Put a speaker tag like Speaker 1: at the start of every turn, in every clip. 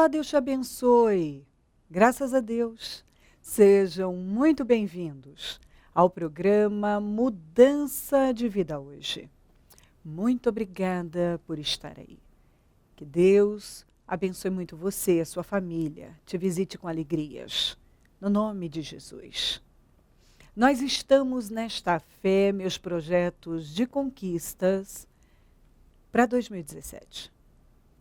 Speaker 1: Olá, Deus te abençoe. Graças a Deus. Sejam muito bem-vindos ao programa Mudança de Vida hoje. Muito obrigada por estar aí. Que Deus abençoe muito você, a sua família. Te visite com alegrias. No nome de Jesus. Nós estamos nesta fé, meus projetos de conquistas para 2017.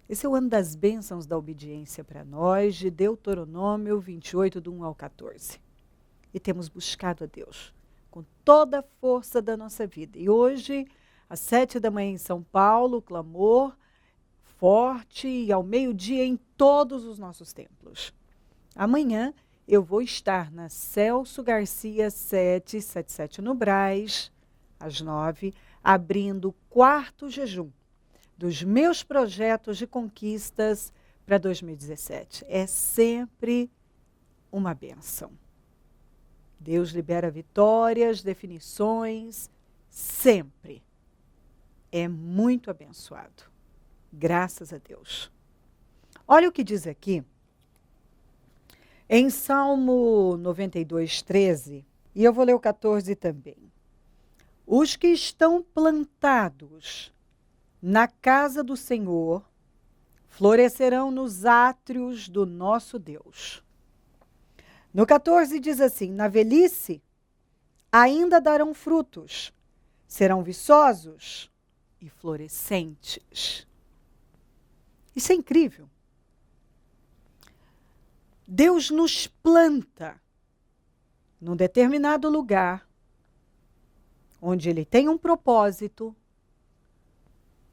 Speaker 1: Esse é o ano das bênçãos da obediência para nós, de Deuteronômio 28, do 1 ao 14. E temos buscado a Deus com toda a força da nossa vida. E hoje, às 7 da manhã em São Paulo, clamor forte e ao meio-dia em todos os nossos templos. Amanhã eu vou estar na Celso Garcia 777 no Brás, às 9, abrindo o quarto jejum dos meus projetos de conquistas para 2017. É sempre uma bênção. Deus libera vitórias, definições, sempre. É muito abençoado. Graças a Deus. Olha o que diz aqui, em Salmo 92, 13, e eu vou ler o 14 também. Os que estão plantados na casa do Senhor, florescerão nos átrios do nosso Deus. No 14 diz assim, na velhice ainda darão frutos, serão viçosos e florescentes. Isso é incrível. Deus nos planta num determinado lugar, onde Ele tem um propósito,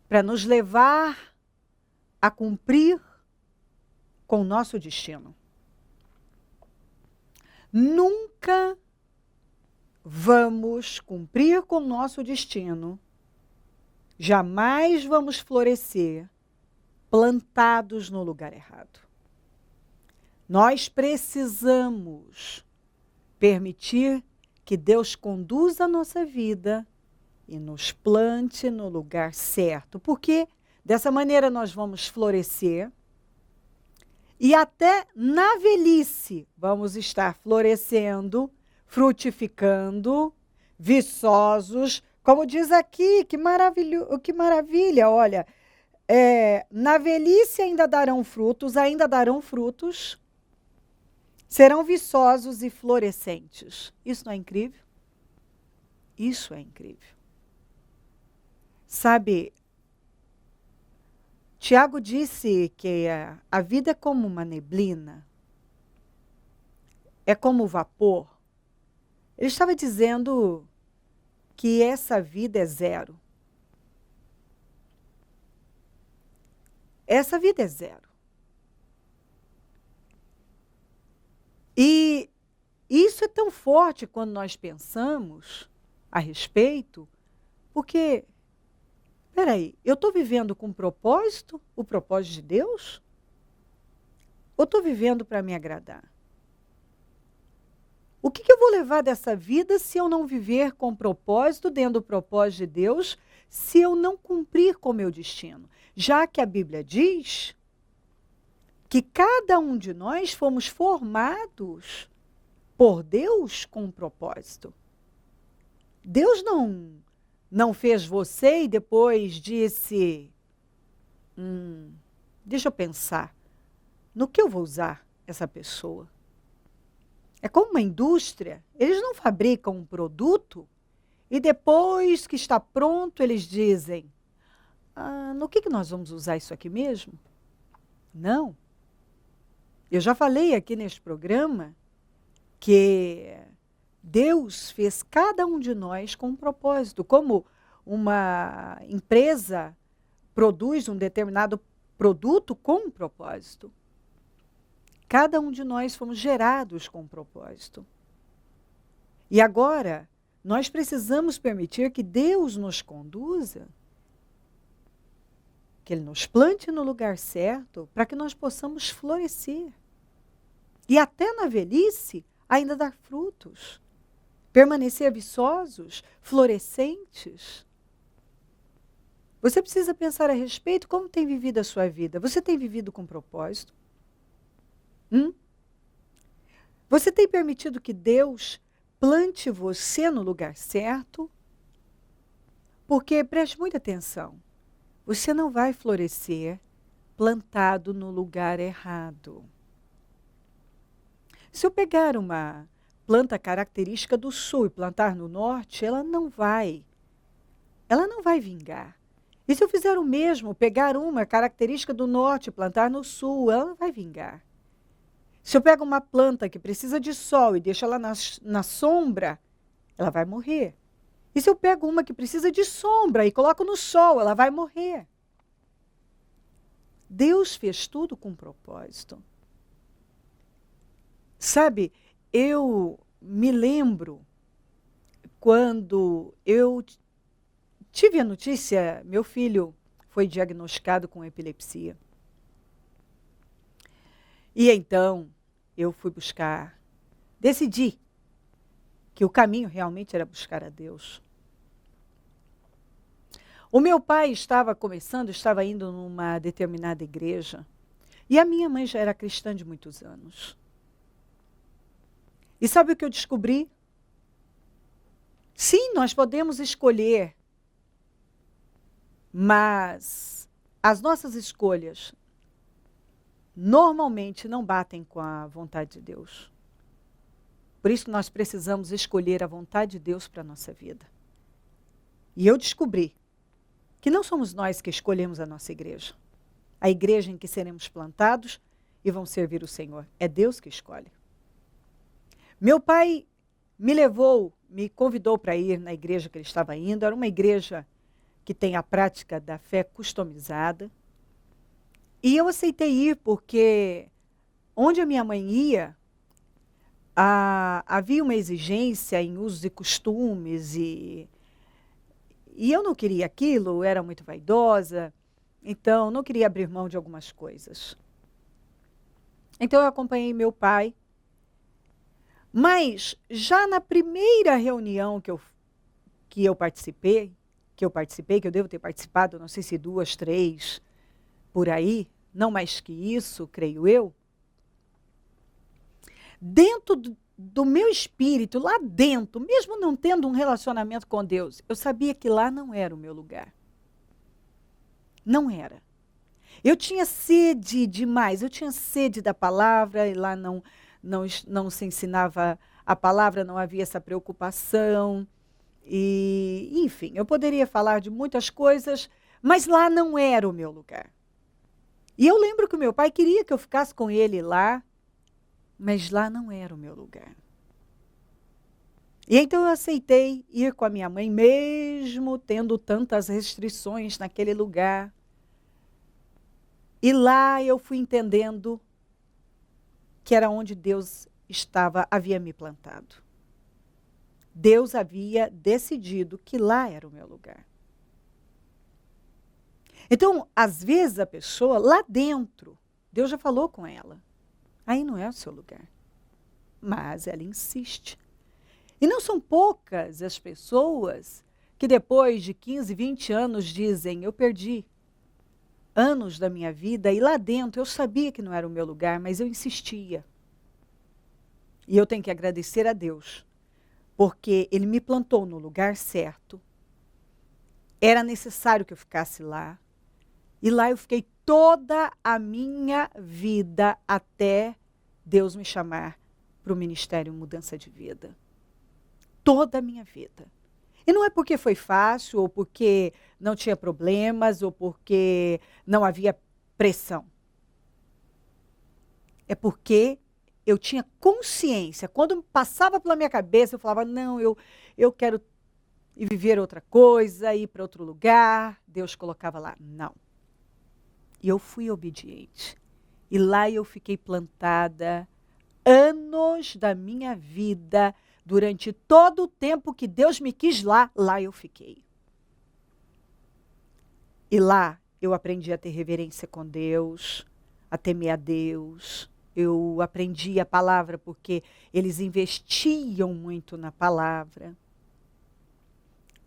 Speaker 1: para nos levar a cumprir com o nosso destino. Nunca vamos cumprir com o nosso destino, jamais vamos florescer plantados no lugar errado. Nós precisamos permitir que Deus conduza a nossa vida e nos plante no lugar certo, porque dessa maneira nós vamos florescer e até na velhice vamos estar florescendo, frutificando, viçosos, como diz aqui, que maravilha, olha, na velhice ainda darão frutos, serão viçosos e florescentes. Isso não é incrível? Isso é incrível. Sabe, Tiago disse que a vida é como uma neblina, é como vapor. Ele estava dizendo que essa vida é zero. Essa vida é zero. E isso é tão forte quando nós pensamos a respeito, porque peraí, eu estou vivendo com propósito, o propósito de Deus? Ou estou vivendo para me agradar? O que eu vou levar dessa vida se eu não viver com propósito, dentro do propósito de Deus, se eu não cumprir com o meu destino? Já que a Bíblia diz que cada um de nós fomos formados por Deus com um propósito. Deus não fez você e depois disse, deixa eu pensar, no que eu vou usar essa pessoa? É como uma indústria, eles não fabricam um produto e depois que está pronto eles dizem, no que nós vamos usar isso aqui mesmo? Não. Eu já falei aqui neste programa que Deus fez cada um de nós com um propósito. Como uma empresa produz um determinado produto com um propósito. Cada um de nós fomos gerados com um propósito. E agora, nós precisamos permitir que Deus nos conduza, que Ele nos plante no lugar certo, para que nós possamos florescer. E até na velhice, ainda dar frutos. Permanecer viçosos, florescentes. Você precisa pensar a respeito como tem vivido a sua vida. Você tem vivido com propósito? Hum? Você tem permitido que Deus plante você no lugar certo? Porque, preste muita atenção, você não vai florescer plantado no lugar errado. Se eu pegar uma planta característica do sul e plantar no norte, ela não vai vingar. E se eu fizer o mesmo, pegar uma característica do norte e plantar no sul, ela não vai vingar. Se eu pego uma planta que precisa de sol e deixo ela na sombra, ela vai morrer. E se eu pego uma que precisa de sombra e coloco no sol, ela vai morrer. Deus fez tudo com propósito. Sabe, eu me lembro quando eu tive a notícia, meu filho foi diagnosticado com epilepsia. E então eu fui decidi que o caminho realmente era buscar a Deus. O meu pai estava indo numa determinada igreja, e a minha mãe já era cristã de muitos anos. E sabe o que eu descobri? Sim, nós podemos escolher, mas as nossas escolhas normalmente não batem com a vontade de Deus. Por isso nós precisamos escolher a vontade de Deus para a nossa vida. E eu descobri que não somos nós que escolhemos a nossa igreja. A igreja em que seremos plantados e vão servir o Senhor. É Deus que escolhe. Meu pai me convidou para ir na igreja que ele estava indo. Era uma igreja que tem a prática da fé customizada. E eu aceitei ir porque onde a minha mãe ia, havia uma exigência em usos e costumes e eu não queria aquilo, era muito vaidosa, então não queria abrir mão de algumas coisas. Então eu acompanhei meu pai, mas já na primeira reunião que eu participei, que eu devo ter participado, não sei se 2, 3, por aí, não mais que isso, creio eu, dentro do meu espírito, lá dentro, mesmo não tendo um relacionamento com Deus, eu sabia que lá não era o meu lugar. Não era. Eu tinha sede demais, eu tinha sede da palavra, e lá não se ensinava a palavra, não havia essa preocupação. E, enfim, eu poderia falar de muitas coisas, mas lá não era o meu lugar. E eu lembro que o meu pai queria que eu ficasse com ele lá, mas lá não era o meu lugar. E então eu aceitei ir com a minha mãe, mesmo tendo tantas restrições naquele lugar. E lá eu fui entendendo que era onde Deus havia me plantado. Deus havia decidido que lá era o meu lugar. Então, às vezes a pessoa lá dentro, Deus já falou com ela. Aí não é o seu lugar. Mas ela insiste. E não são poucas as pessoas que depois de 15, 20 anos dizem, eu perdi anos da minha vida e lá dentro eu sabia que não era o meu lugar, mas eu insistia. E eu tenho que agradecer a Deus, porque Ele me plantou no lugar certo. Era necessário que eu ficasse lá. E lá eu fiquei toda a minha vida até Deus me chamar para o Ministério Mudança de Vida. Toda a minha vida. E não é porque foi fácil, ou porque não tinha problemas, ou porque não havia pressão. É porque eu tinha consciência. Quando passava pela minha cabeça, eu falava, não, eu quero ir viver outra coisa, ir para outro lugar. Deus colocava lá, não. E eu fui obediente. E lá eu fiquei plantada anos da minha vida. Durante todo o tempo que Deus me quis lá eu fiquei. E lá eu aprendi a ter reverência com Deus, a temer a Deus. Eu aprendi a palavra porque eles investiam muito na palavra.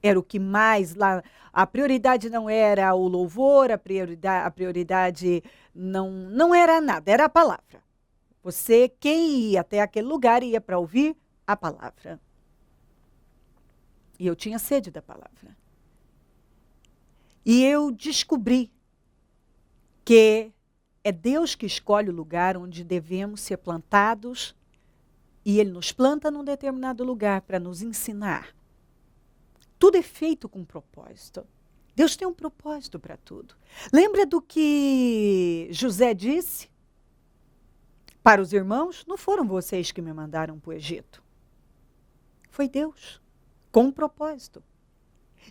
Speaker 1: Era o que mais lá. A prioridade não era o louvor, a prioridade não era nada, era a palavra. Quem ia até aquele lugar, ia para ouvir a palavra. E eu tinha sede da palavra. E eu descobri que é Deus que escolhe o lugar onde devemos ser plantados, e Ele nos planta num determinado lugar para nos ensinar. Tudo é feito com propósito. Deus tem um propósito para tudo. Lembra do que José disse para os irmãos? Não foram vocês que me mandaram para o Egito. Foi Deus, com um propósito.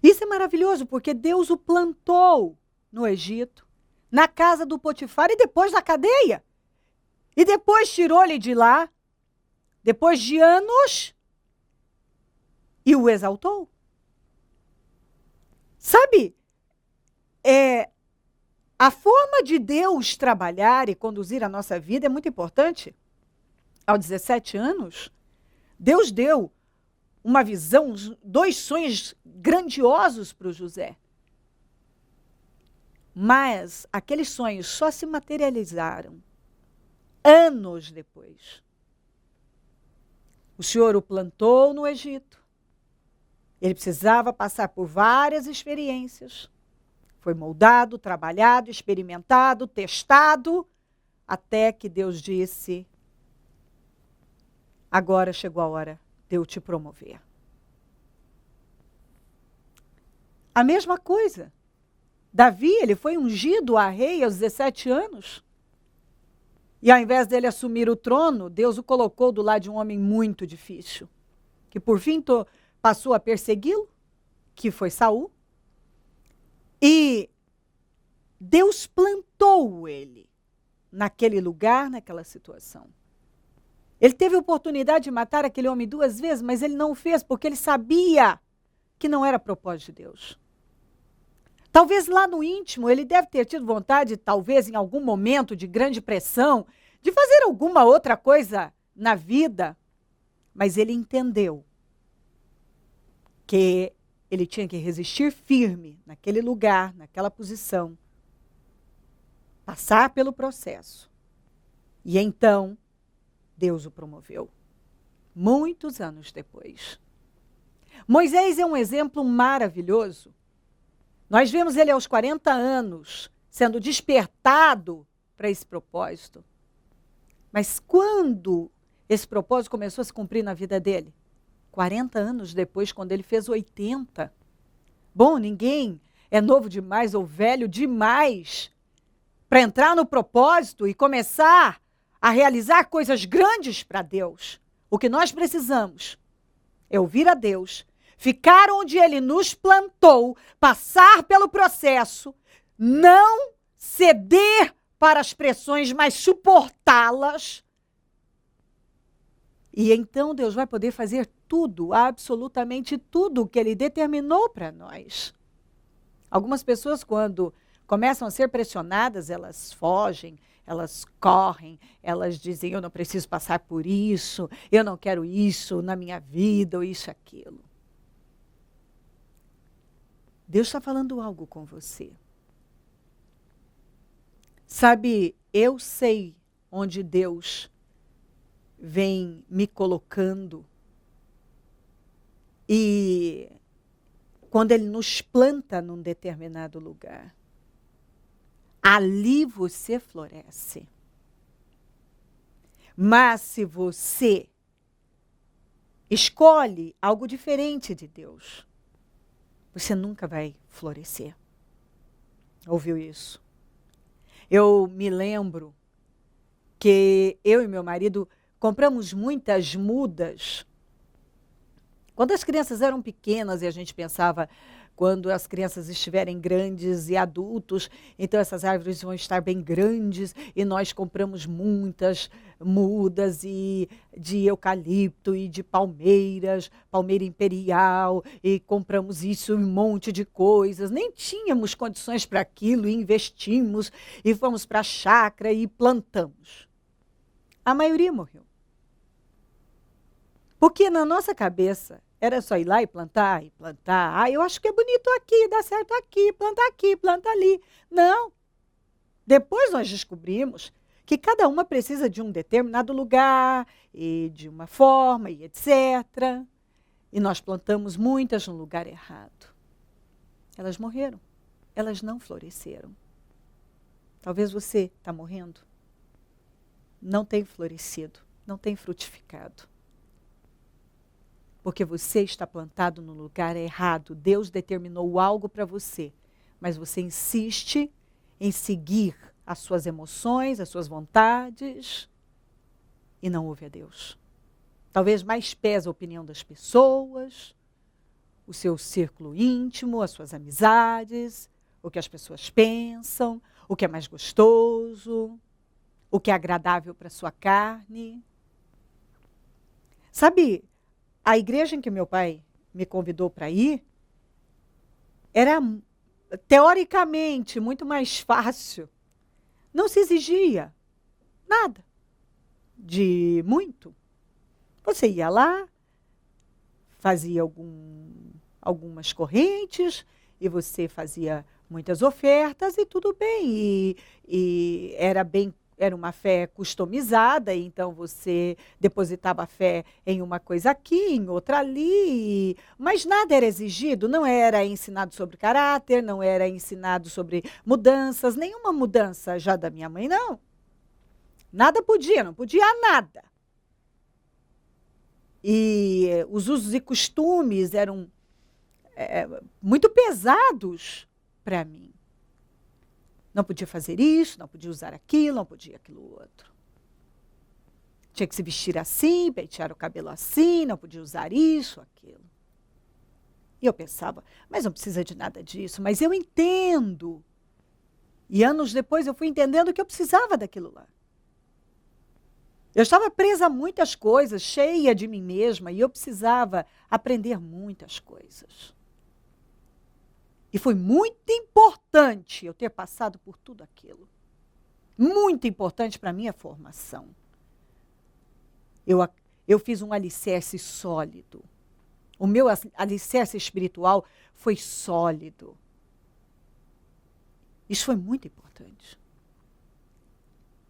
Speaker 1: Isso é maravilhoso, porque Deus o plantou no Egito, na casa do Potifar e depois na cadeia. E depois tirou ele de lá, depois de anos, e o exaltou. Sabe, a forma de Deus trabalhar e conduzir a nossa vida é muito importante. Aos 17 anos, Deus deu uma visão, 2 sonhos grandiosos para o José. Mas aqueles sonhos só se materializaram anos depois. O Senhor o plantou no Egito. Ele precisava passar por várias experiências. Foi moldado, trabalhado, experimentado, testado, até que Deus disse: agora chegou a hora de eu te promover. A mesma coisa. Davi, ele foi ungido a rei aos 17 anos. E ao invés dele assumir o trono, Deus o colocou do lado de um homem muito difícil, que por fim passou a persegui-lo, que foi Saul. E Deus plantou ele naquele lugar, naquela situação. Ele teve a oportunidade de matar aquele homem 2 vezes, mas ele não o fez porque ele sabia que não era propósito de Deus. Talvez lá no íntimo ele deve ter tido vontade, talvez em algum momento de grande pressão, de fazer alguma outra coisa na vida, mas ele entendeu que ele tinha que resistir firme naquele lugar, naquela posição, passar pelo processo. E então, Deus o promoveu. Muitos anos depois. Moisés é um exemplo maravilhoso. Nós vemos ele aos 40 anos, sendo despertado para esse propósito. Mas quando esse propósito começou a se cumprir na vida dele? 40 anos depois, quando ele fez 80. Bom, ninguém é novo demais ou velho demais para entrar no propósito e começar a realizar coisas grandes para Deus. O que nós precisamos é ouvir a Deus, ficar onde Ele nos plantou, passar pelo processo, não ceder para as pressões, mas suportá-las. E então Deus vai poder fazer tudo, absolutamente tudo o que Ele determinou para nós. Algumas pessoas, quando começam a ser pressionadas, elas fogem, elas correm, elas dizem: eu não preciso passar por isso, eu não quero isso na minha vida, ou isso, aquilo. Deus está falando algo com você. Sabe, eu sei onde Deus vem me colocando. E quando Ele nos planta num determinado lugar, ali você floresce. Mas se você escolhe algo diferente de Deus, você nunca vai florescer. Ouviu isso? Eu me lembro que eu e meu marido compramos muitas mudas quando as crianças eram pequenas, e a gente pensava, quando as crianças estiverem grandes e adultos, então essas árvores vão estar bem grandes, e nós compramos muitas mudas de eucalipto e de palmeiras, palmeira imperial, e compramos isso, um monte de coisas. Nem tínhamos condições para aquilo, e investimos, e fomos para a chácara e plantamos. A maioria morreu. Porque na nossa cabeça era só ir lá e plantar, e plantar. Ah, eu acho que é bonito aqui, dá certo aqui, planta ali. Não. Depois nós descobrimos que cada uma precisa de um determinado lugar, e de uma forma, e etc. E nós plantamos muitas no lugar errado. Elas morreram. Elas não floresceram. Talvez você está morrendo. Não tem florescido, não tem frutificado. Porque você está plantado no lugar errado. Deus determinou algo para você, mas você insiste em seguir as suas emoções, as suas vontades, e não ouve a Deus. Talvez mais pesa a opinião das pessoas, o seu círculo íntimo, as suas amizades, o que as pessoas pensam, o que é mais gostoso, o que é agradável para a sua carne. Sabe, a igreja em que meu pai me convidou para ir era, teoricamente, muito mais fácil. Não se exigia nada de muito. Você ia lá, fazia algumas correntes, e você fazia muitas ofertas, e tudo bem. E era uma fé customizada, então você depositava a fé em uma coisa aqui, em outra ali, mas nada era exigido, não era ensinado sobre caráter, não era ensinado sobre mudanças, nenhuma mudança já da minha mãe, não. Nada podia, não podia nada. E os usos e costumes eram muito pesados para mim. Não podia fazer isso, não podia usar aquilo, não podia aquilo outro. Tinha que se vestir assim, pentear o cabelo assim, não podia usar isso, aquilo. E eu pensava, mas não precisa de nada disso, mas eu entendo. E anos depois eu fui entendendo que eu precisava daquilo lá. Eu estava presa a muitas coisas, cheia de mim mesma, e eu precisava aprender muitas coisas. E foi muito importante eu ter passado por tudo aquilo. Muito importante para a minha formação. Eu fiz um alicerce sólido. O meu alicerce espiritual foi sólido. Isso foi muito importante.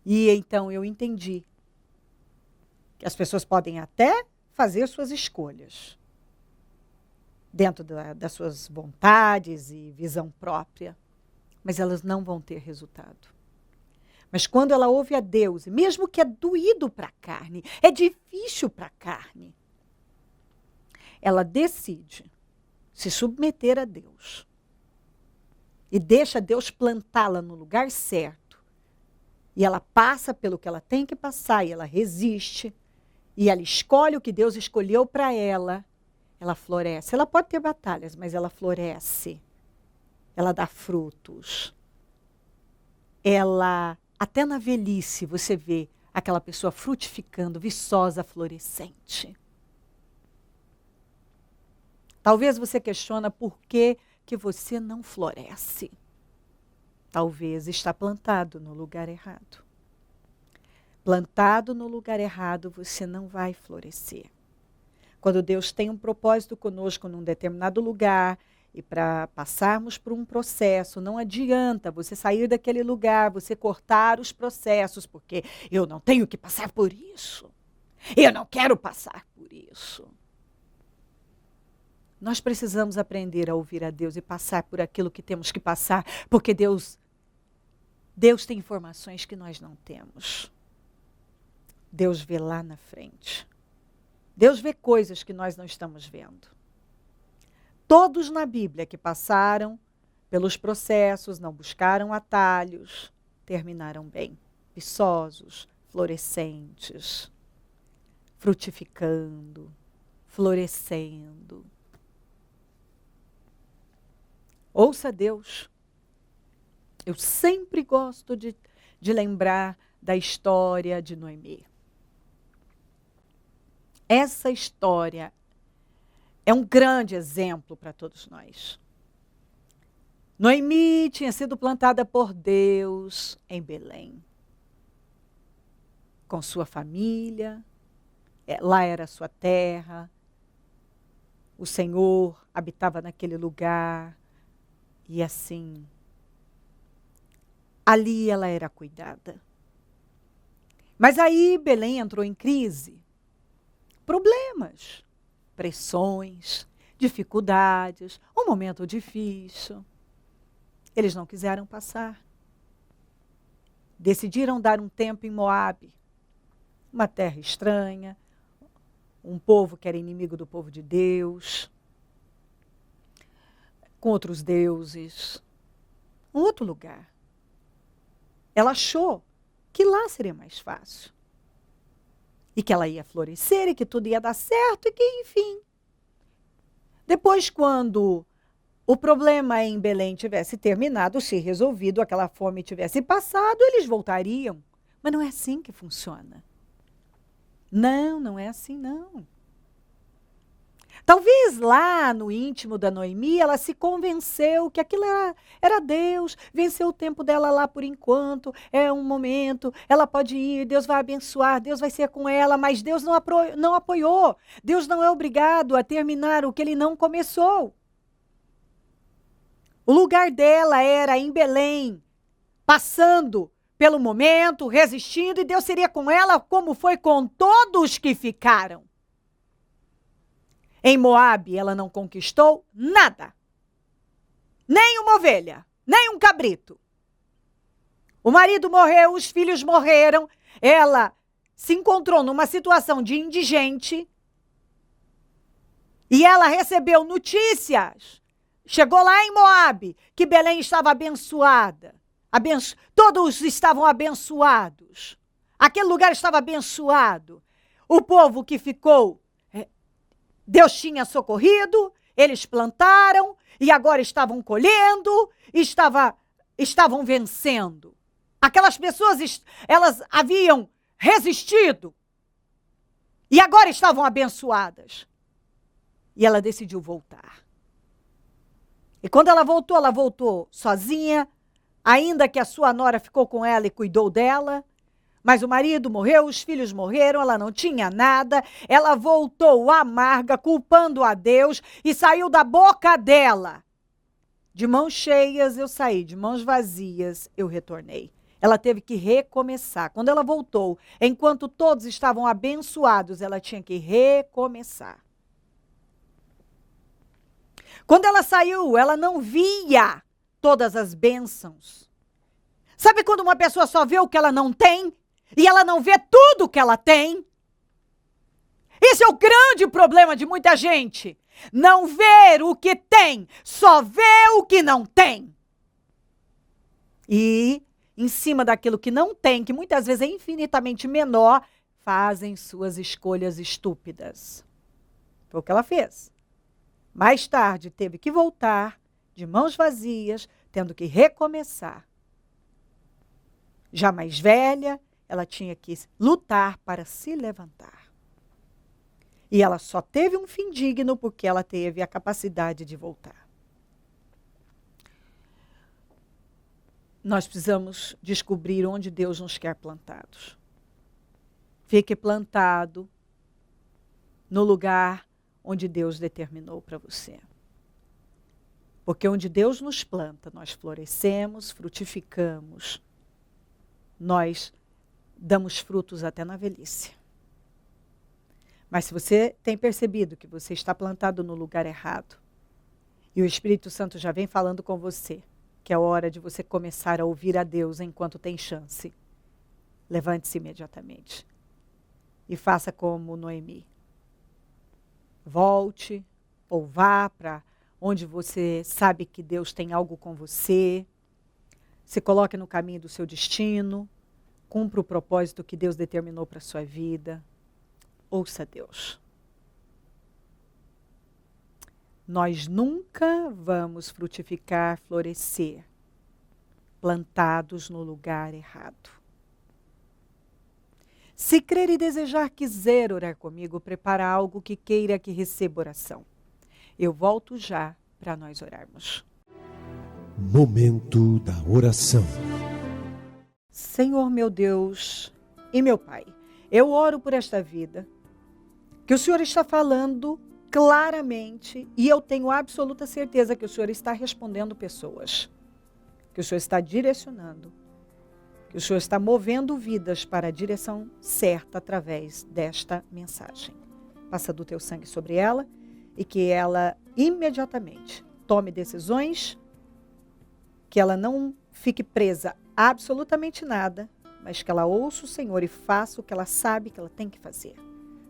Speaker 1: E então eu entendi que as pessoas podem até fazer suas escolhas, dentro das suas vontades e visão própria, mas elas não vão ter resultado. Mas quando ela ouve a Deus, mesmo que é doído para a carne, é difícil para a carne, ela decide se submeter a Deus e deixa Deus plantá-la no lugar certo, e ela passa pelo que ela tem que passar, e ela resiste, e ela escolhe o que Deus escolheu para ela, ela floresce. Ela pode ter batalhas, mas ela floresce. Ela dá frutos. Ela, até na velhice, você vê aquela pessoa frutificando, viçosa, florescente. Talvez você questiona por que você não floresce. Talvez está plantado no lugar errado. Plantado no lugar errado, você não vai florescer. Quando Deus tem um propósito conosco num determinado lugar, e para passarmos por um processo, não adianta você sair daquele lugar, você cortar os processos, porque eu não tenho que passar por isso. Eu não quero passar por isso. Nós precisamos aprender a ouvir a Deus e passar por aquilo que temos que passar, porque Deus tem informações que nós não temos. Deus vê lá na frente. Deus vê coisas que nós não estamos vendo. Todos na Bíblia que passaram pelos processos, não buscaram atalhos, terminaram bem. Viçosos, florescentes, frutificando, florescendo. Ouça Deus. Eu sempre gosto de lembrar da história de Noemi. Essa história é um grande exemplo para todos nós. Noemi tinha sido plantada por Deus em Belém, com sua família, lá era a sua terra, o Senhor habitava naquele lugar, e assim, ali ela era cuidada. Mas aí Belém entrou em crise. Problemas, pressões, dificuldades, um momento difícil. Eles não quiseram passar. Decidiram dar um tempo em Moabe, uma terra estranha, um povo que era inimigo do povo de Deus, com outros deuses, um outro lugar. Ela achou que lá seria mais fácil. E que ela ia florescer, e que tudo ia dar certo, e que, enfim. Depois, quando o problema em Belém tivesse terminado, se resolvido, aquela fome tivesse passado, eles voltariam. Mas não é assim que funciona. Não, não é assim, não. Talvez lá no íntimo da Noemi, ela se convenceu que aquilo era Deus, venceu o tempo dela lá por enquanto, é um momento, ela pode ir, Deus vai abençoar, Deus vai ser com ela, mas Deus não apoiou. Deus não é obrigado a terminar o que ele não começou. O lugar dela era em Belém, passando pelo momento, resistindo, e Deus seria com ela como foi com todos que ficaram. Em Moabe, ela não conquistou nada. Nem uma ovelha, nem um cabrito. O marido morreu, os filhos morreram. Ela se encontrou numa situação de indigente. E ela recebeu notícias. Chegou lá em Moabe, que Belém estava abençoada. Todos estavam abençoados. Aquele lugar estava abençoado. O povo que ficou, Deus tinha socorrido, eles plantaram e agora estavam colhendo, estavam vencendo. Aquelas pessoas, elas haviam resistido e agora estavam abençoadas. E ela decidiu voltar. E quando ela voltou sozinha, ainda que a sua nora ficou com ela e cuidou dela. Mas o marido morreu, os filhos morreram, ela não tinha nada. Ela voltou amarga, culpando a Deus e saiu da boca dela. De mãos cheias eu saí, de mãos vazias eu retornei. Ela teve que recomeçar. Quando ela voltou, enquanto todos estavam abençoados, ela tinha que recomeçar. Quando ela saiu, ela não via todas as bênçãos. Sabe quando uma pessoa só vê o que ela não tem? E ela não vê tudo o que ela tem? Esse é o grande problema de muita gente. Não ver o que tem, só vê o que não tem. E, em cima daquilo que não tem, que muitas vezes é infinitamente menor, fazem suas escolhas estúpidas. Foi o que ela fez. Mais tarde, teve que voltar, de mãos vazias, tendo que recomeçar. Já mais velha, ela tinha que lutar para se levantar. E ela só teve um fim digno porque ela teve a capacidade de voltar. Nós precisamos descobrir onde Deus nos quer plantados. Fique plantado no lugar onde Deus determinou para você. Porque onde Deus nos planta, nós florescemos, frutificamos, nós damos frutos até na velhice. Mas se você tem percebido que você está plantado no lugar errado, e o Espírito Santo já vem falando com você, que é hora de você começar a ouvir a Deus enquanto tem chance, levante-se imediatamente e faça como Noemi. Volte ou vá para onde você sabe que Deus tem algo com você, se coloque no caminho do seu destino, cumpra o propósito que Deus determinou para a sua vida. Ouça Deus. Nós nunca vamos frutificar, florescer, plantados no lugar errado. Se crer e desejar, quiser orar comigo, prepara algo que queira que receba oração. Eu volto já para nós orarmos.
Speaker 2: Momento da oração.
Speaker 1: Senhor meu Deus e meu Pai, eu oro por esta vida, que o Senhor está falando claramente e eu tenho absoluta certeza que o Senhor está respondendo pessoas, que o Senhor está direcionando. que o Senhor está movendo vidas para a direção certa através desta mensagem. Passa do teu sangue sobre ela e que ela imediatamente tome decisões, que ela não fique presa a absolutamente nada, mas que ela ouça o Senhor e faça o que ela sabe que ela tem que fazer.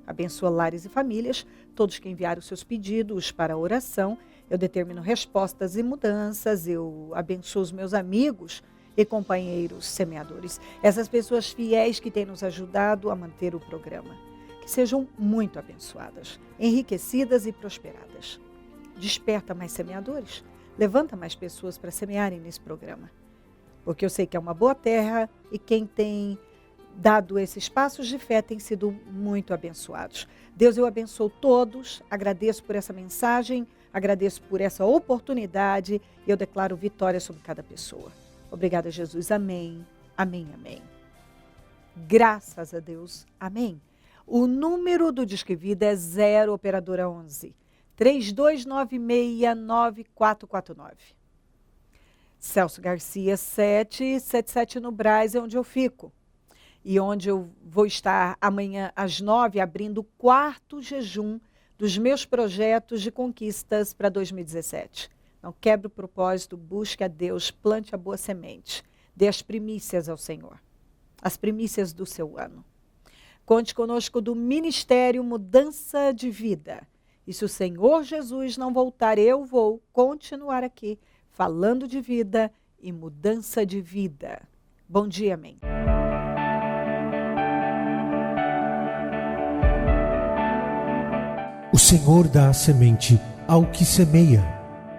Speaker 1: Abençoa lares e famílias, todos que enviaram seus pedidos para a oração. Eu determino respostas e mudanças, eu abençoo os meus amigos e companheiros semeadores. Essas pessoas fiéis que têm nos ajudado a manter o programa. Que sejam muito abençoadas, enriquecidas e prosperadas. Desperta mais semeadores, levanta mais pessoas para semearem nesse programa. Porque eu sei que é uma boa terra e quem tem dado esses passos de fé tem sido muito abençoados. Deus, eu abençoo todos, agradeço por essa mensagem, agradeço por essa oportunidade e eu declaro vitória sobre cada pessoa. Obrigada, Jesus. Amém, amém, amém. Graças a Deus, amém. O número do Disque Vida é 0 operadora 11 32969449. Celso Garcia 777 no Brás é onde eu fico. E onde eu vou estar amanhã às 9, abrindo o 4º jejum dos meus projetos de conquistas para 2017. Não quebre o propósito, busque a Deus, plante a boa semente. Dê as primícias ao Senhor, as primícias do seu ano. Conte conosco do Ministério Mudança de Vida. E se o Senhor Jesus não voltar, eu vou continuar aqui, falando de vida e mudança de vida. Bom dia, amém.
Speaker 2: O Senhor dá a semente ao que semeia.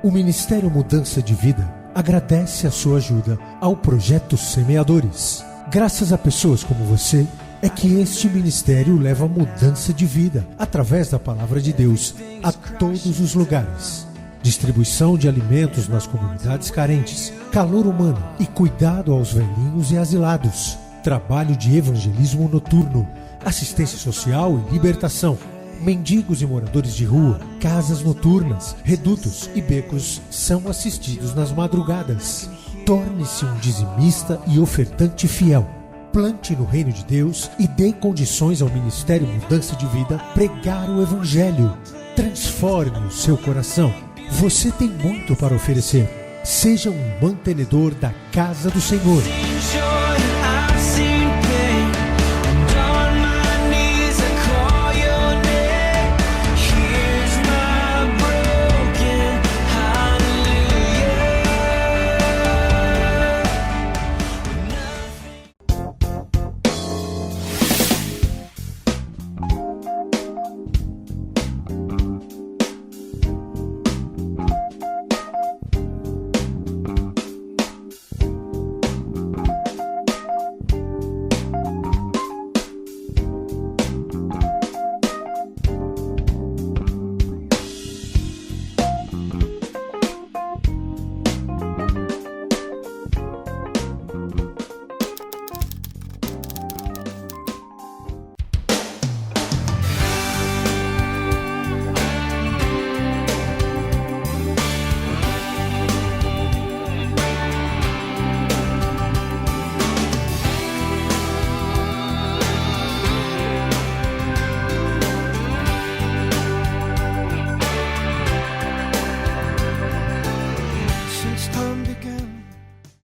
Speaker 2: O Ministério Mudança de Vida agradece a sua ajuda ao Projeto Semeadores. Graças a pessoas como você, é que este ministério leva mudança de vida, através da Palavra de Deus, a todos os lugares. Distribuição de alimentos nas comunidades carentes, calor humano e cuidado aos velhinhos e asilados. Trabalho de evangelismo noturno, assistência social e libertação. Mendigos e moradores de rua, casas noturnas, redutos e becos são assistidos nas madrugadas. Torne-se um dizimista e ofertante fiel. Plante no reino de Deus e dê condições ao Ministério Mudança de Vida pregar o Evangelho. Transforme o seu coração. Você tem muito para oferecer. Seja um mantenedor da casa do Senhor.